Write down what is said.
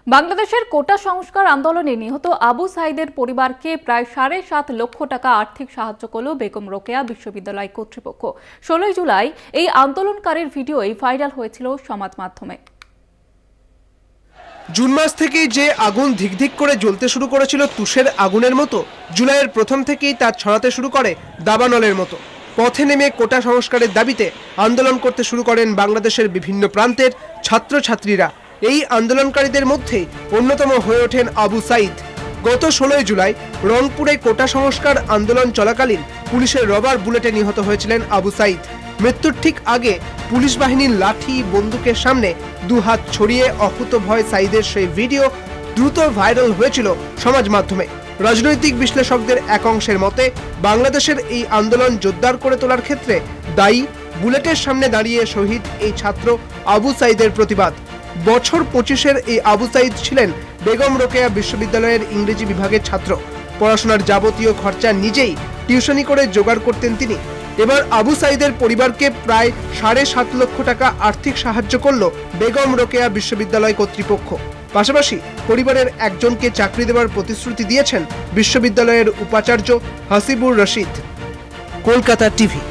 বাংলাদেশের কোটা সংস্কার আন্দোলনে নিহত আবু সাইদের পরিবারকে প্রায় ৭.৫ লক্ষ টাকা আর্থিক সাহায্য করল বেগম রোকেয়া বিশ্ববিদ্যালয় কর্তৃপক্ষ। ১৬ জুলাই এই আন্দোলনকারীর ভিডিওই ভাইরাল হয়েছিল সমাজ মাধ্যমে। জুন মাস থেকেই যে আগুন ধিকধিক করে জ্বলতে শুরু করেছিল তুষের আগুনের মতো, জুলাইয়ের প্রথম থেকেই তা ছড়াতে শুরু করে দাবানলের মতো। পথে নেমে কোটা সংস্কারের দাবিতে আন্দোলন করতে শুরু করেন বাংলাদেশের বিভিন্ন প্রান্তের ছাত্রছাত্রীরা। এই আন্দোলনকারীদের মধ্যে অন্যতম হয়ে ওঠেন আবু সাইদ। গত ১৬ জুলাই রংপুরে কোটা সংস্কার আন্দোলন চলাকালীন পুলিশের রবার বুলেটে নিহত হয়েছিলেন আবু সাইদ। মৃত্যুর ঠিক আগে পুলিশ বাহিনীর লাঠি বন্দুকের সামনে দুহাত ছড়িয়ে অকুতভয় সাইদের সেই ভিডিও দ্রুত ভাইরাল হয়েছিল সমাজ মাধ্যমে। রাজনৈতিক বিশ্লেষকদের এক অংশের মতে, বাংলাদেশের এই আন্দোলন জোরদার করে তোলার ক্ষেত্রে দায়ী বুলেটের সামনে দাঁড়িয়ে শহীদ এই ছাত্র আবু সাইদের প্রতিবাদ। বছর ২৫-এর এই আবু সাইদ ছিলেন বেগম রোকেয়া বিশ্ববিদ্যালয়ের ইংরেজি বিভাগের ছাত্র। পড়াশোনার যাবতীয় খরচা নিজেই টিউশনি করে জোগাড় করতেন তিনি। এবার আবু সাইদের পরিবারকে প্রায় ৭.৫ লক্ষ টাকা আর্থিক সাহায্য করল বেগম রোকেয়া বিশ্ববিদ্যালয় কর্তৃপক্ষ। পাশাপাশি পরিবারের একজনকে চাকরি দেওয়ার প্রতিশ্রুতি দিয়েছেন বিশ্ববিদ্যালয়ের উপাচার্য হাসিবুর রশিদ। কলকাতা টিভি।